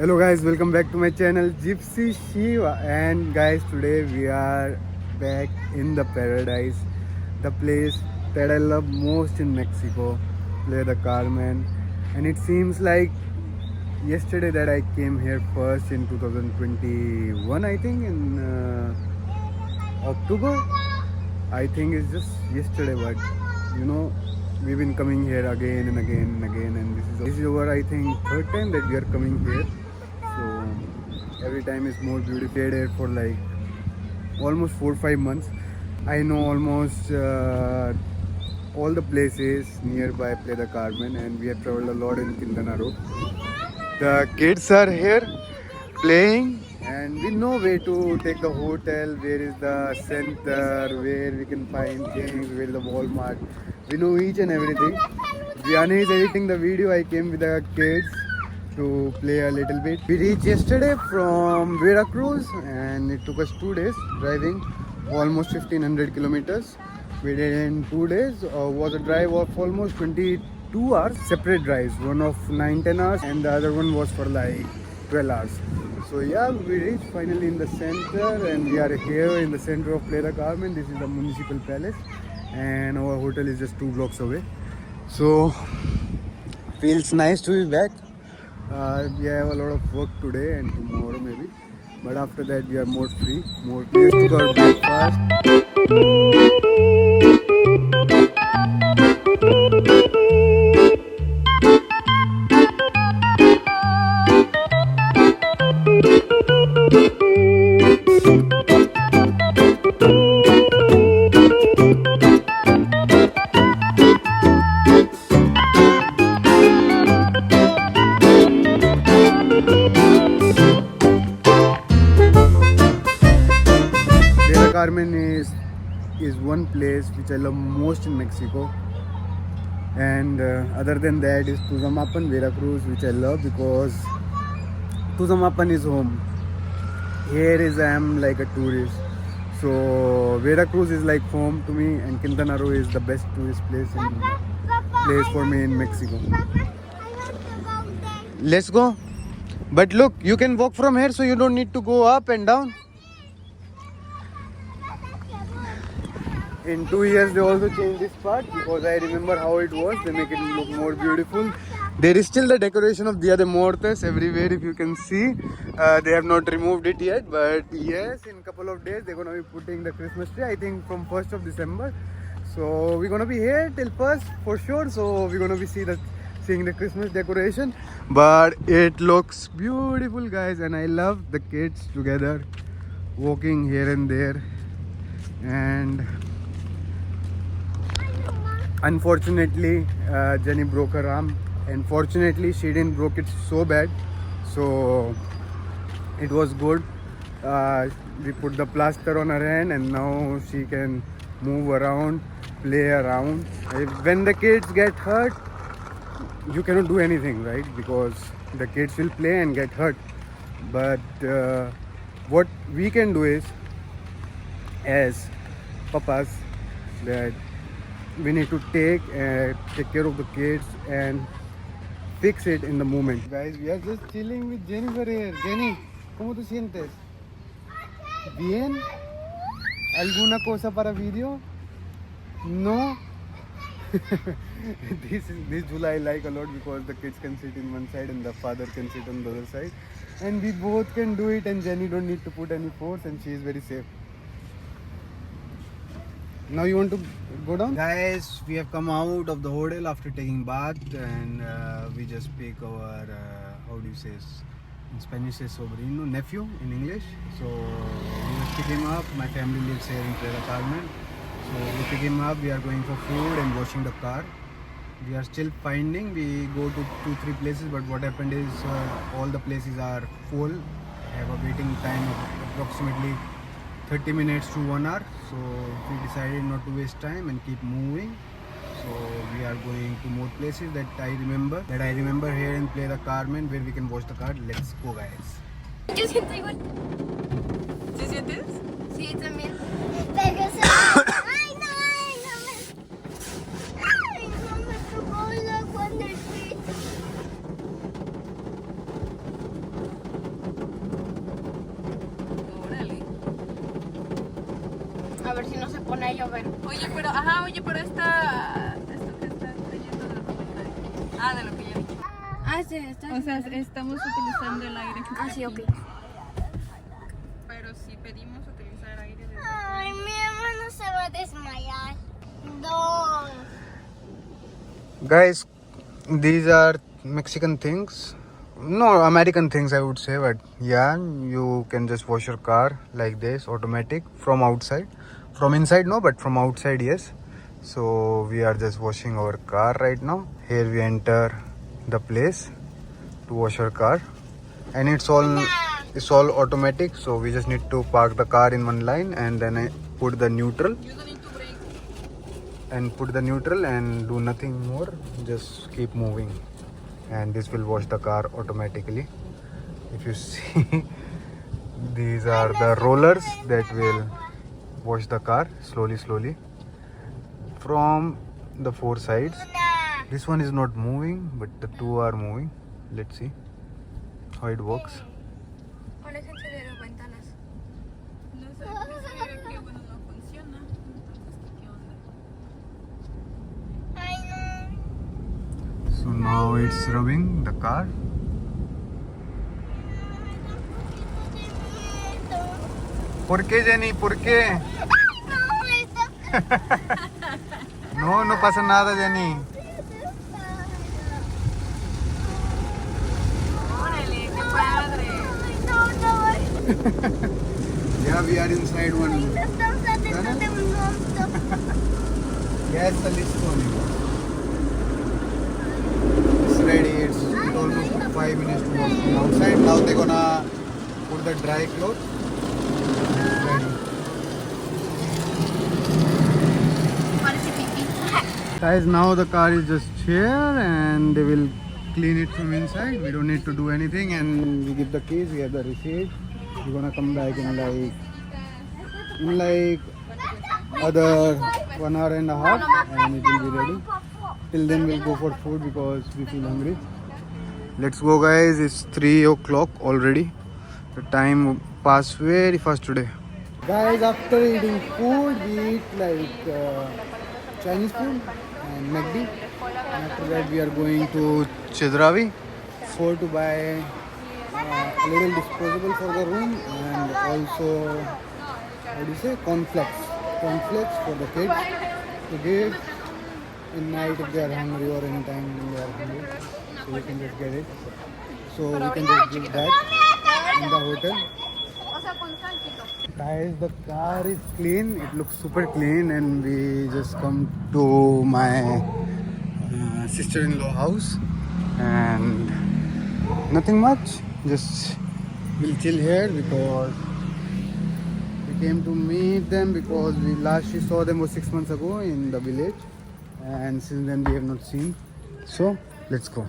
Hello guys, welcome back to my channel Gypsy Shiva, and guys, today we are back in the paradise, the place that I love most in Mexico, Playa del Carmen. And it seems like yesterday that I came here first in 2021, I think in October. I think it's just yesterday, but you know, we've been coming here again and again and again, and this is our, I think, third time that we are coming here. So every time is more beautiful. Stayed here for like almost 4 or 5 months. I know almost all the places nearby Playa del Carmen, and we have traveled a lot in Quintana Roo. The kids are here playing, and we know where to take the hotel, where is the center, where we can find things, where is the Walmart. We know each and everything. Gianni is editing the video. I came with the kids to play a little bit. We reached yesterday from Veracruz, and it took us 2 days driving almost 1500 kilometers. We did in 2 days. Was a drive of almost 22 hours, separate drives, one of 9-10 hours and the other one was for like 12 hours. So yeah, we reached finally in the center, and we are here in the center of Playa del Carmen. This is the municipal palace, and our hotel is just 2 blocks away. So feels nice to be back. We have a lot of work today and tomorrow maybe, but after that we are more free, more place to go breakfast. Carmen is one place which I love most in Mexico, and other than that is Tuzamapan, Veracruz, which I love because Tuzamapan is home. Here is I am like a tourist, so Veracruz is like home to me, and Quintana Roo is the best tourist place for me in Mexico. Let's go. But look, you can walk from here, so you don't need to go up and down. In 2 years they also changed this part, because I remember how it was. They make it look more beautiful. There is still the decoration of Dia de Muertos everywhere, if you can see. They have not removed it yet, but yes, in a couple of days they're gonna be putting the Christmas tree, I think from 1st of December. So we're gonna be here till 1st for sure. So we're gonna be seeing the Christmas decoration, but it looks beautiful, guys, and I love the kids together walking here and there. And unfortunately Jenny broke her arm, and fortunately she didn't broke it so bad, so it was good. We put the plaster on her hand, and now she can move around, play around. When the kids get hurt, you cannot do anything, right? Because the kids will play and get hurt. But what we can do is, as papas, that we need to take care of the kids and fix it in the moment. Guys, we are just chilling with Jennifer here. Jenny, ¿cómo te sientes? Bien? ¿Alguna cosa para video? No? This July I like a lot, because the kids can sit in one side and the father can sit on the other side, and we both can do it, and Jenny don't need to put any force, and she is very safe. Now you want to go down? Guys, we have come out of the hotel after taking bath, and we just pick our, how do you say, in Spanish is sobrino, nephew in English. So we just pick him up. My family lives here in Playa del Carmen. So we pick him up, we are going for food and washing the car. We are still finding, we go to 2-3 places, but what happened is all the places are full. Have a waiting time of approximately 30 minutes to 1 hour. So we decided not to waste time and keep moving. So we are going to more places that I remember here in Playa del Carmen, where we can wash the car. Let's go, guys. Yo siento igual. ¿Sí sientes? Sí, también. A ver si no se pone a llover. Oye, pero esta... ¿Esto que está leyendo de lo que me cae? Ah, de lo que ya dije. Ah, sí, está. O sea, estamos utilizando el aire. Ah, sí, ok. Pero si pedimos utilizar aire de... Ay, mi hermano se va a desmayar. Dos. Guys, these are Mexican things. No, American things I would say, but yeah, you can just wash your car like this, automatic, from outside. From inside, no, but from outside, yes. So we are just washing our car right now. Here we enter the place to wash our car, and it's all automatic. So we just need to park the car in one line, and then I put the neutral. You don't need to brake. And put the neutral and do nothing more, just keep moving, and this will wash the car automatically. If you see, these are the rollers that will wash the car slowly from the four sides. This one is not moving, but the two are moving. Let's see how it works. Aléjense de las ventanas. No sé, dice que bueno, no funciona. Entonces, ¿qué onda? Ay, no. So now it's rubbing the car. ¿Por qué, Jenny? ¿Por qué? No, está... No, no pasa nada, Jenny. Órale, qué padre. Ay, no. Yeah, we are inside one. Estamos adentro de un auto. Yes, the list one. It's ready. It's almost 5 minutes to wash from outside. Now they're gonna put the dry clothes. It's ready. Parece pipí. Guys, now the car is just here and they will clean it from inside. We don't need to do anything, and we give the keys. We have the receipt. We're gonna come back in like other 1 hour and a half, and it will be ready. Till then we'll go for food because we feel hungry. Let's go, guys. It's 3 o'clock already. The time passed very fast today. Guys, after eating food, we eat like Chinese food and McD. And after that, we are going to Chedravi to buy a little disposable for the room, and also, what do you say, cornflakes for the kids to give in night if they are hungry, or anytime when they are hungry. So we can just get it. So we can just give that in the hotel. Guys, the car is clean. It looks super clean, and we just come to my sister-in-law house, and nothing much. Just we'll chill here because we came to meet them, because we last saw them was 6 months ago in the village, and since then we have not seen. So let's go.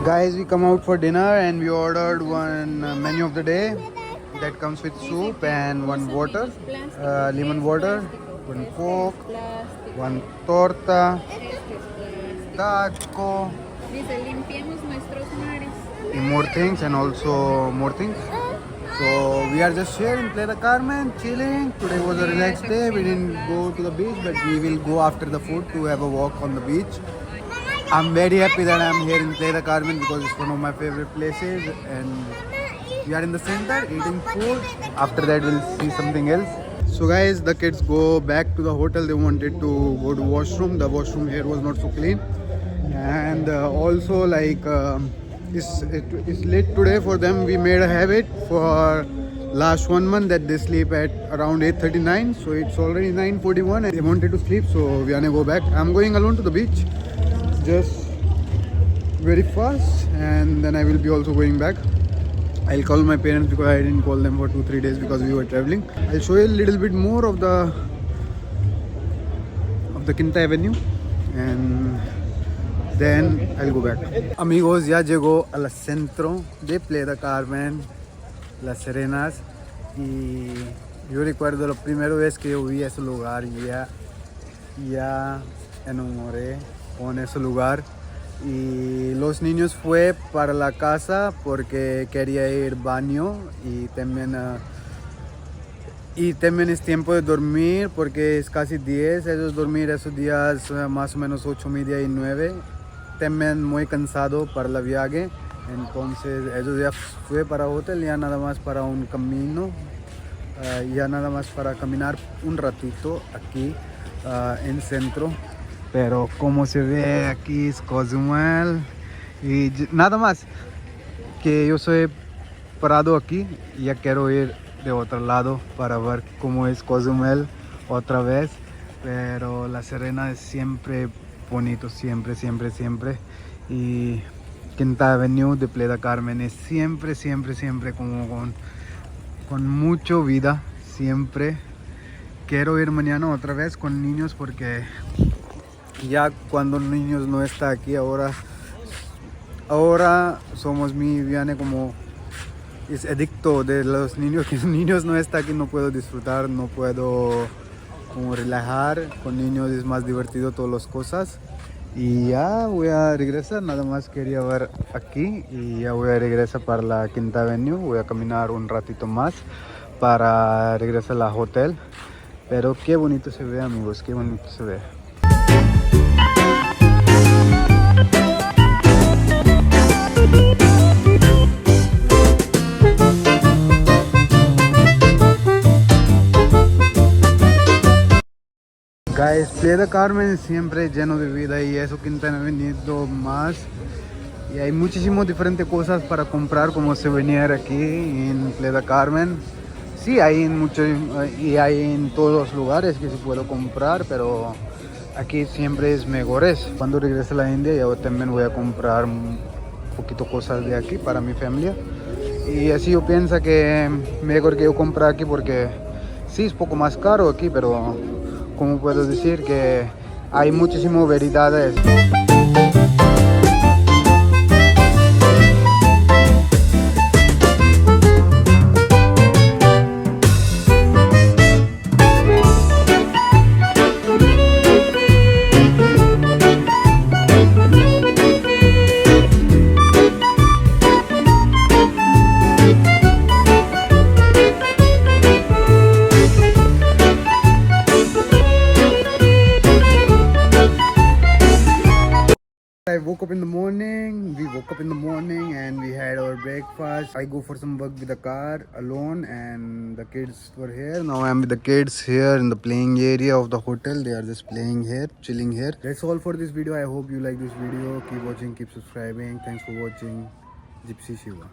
Guys, we come out for dinner and we ordered one menu of the day that comes with soup and one water, lemon water, one coke, one torta, taco, and more things, and also more things. So we are just here in Playa del Carmen, chilling. Today was a relaxed day. We didn't go to the beach, but we will go after the food to have a walk on the beach. I'm very happy that I'm here in Playa del Carmen because it's one of my favorite places, and We are in the center eating food. After that, we'll see something else. So guys, the kids go back to the hotel. They wanted to go to washroom. The washroom here was not so clean, and also like it's late today for them. We made a habit for last 1 month that they sleep at around 8:39. So it's already 9:41, and they wanted to sleep. So we are gonna go back. I'm going alone to the beach, just very fast, and then I will be also going back. I'll call my parents because I didn't call them for 2-3 days because we were traveling. I'll show you a little bit more of the Quinta Avenue, and then I'll go back. Amigos, ya llegó al centro de Playa del Carmen, Las Serenas, y yo recuerdo la primera vez que yo vi ese lugar y ya enamoré con ese lugar. Y los niños fue para la casa porque quería ir baño y también es tiempo de dormir porque es casi 10. Ellos dormir esos días más o menos 8:30 y 9. También muy cansado para el viaje. Entonces ellos ya fue para el hotel, ya nada más para un camino, ya nada más para caminar un ratito aquí en centro. Pero como se ve aquí es Cozumel y nada más que yo soy parado aquí y ya quiero ir de otro lado para ver cómo es Cozumel otra vez. Pero La Serena es siempre bonito, siempre. Y Quinta Avenue de Playa del Carmen es siempre como con mucha vida. Siempre quiero ir mañana otra vez con niños porque ya cuando niños no está aquí ahora somos mi viene como es adicto de los niños, que los niños no está aquí, no puedo disfrutar, no puedo como relajar, con niños es más divertido todas las cosas. Y ya voy a regresar, nada más quería ver aquí y ya voy a regresar para la Quinta Avenue, voy a caminar un ratito más para regresar al hotel. Pero qué bonito se ve, amigos, qué bonito se ve. Guys, Playa del Carmen siempre lleno de vida y eso Quinta Avenue más. Y hay muchísimas diferentes cosas para comprar como souvenir aquí en Playa del Carmen. Sí, hay en muchos y hay en todos los lugares que se puede comprar, pero aquí siempre es mejores. Cuando regrese a la India yo también voy a comprar un poquito cosas de aquí para mi familia. Y así yo pienso que mejor que yo comprar aquí porque sí es poco más caro aquí, pero como puedo decir que hay muchísimas variedades. We woke up in the morning and we had our breakfast. I go for some work with the car alone and the kids were here. Now I'm with the kids here in the playing area of the hotel. They are just playing here, chilling here. That's all for this video. I hope you like this video. Keep watching, keep subscribing. Thanks for watching. Gypsy Shiva.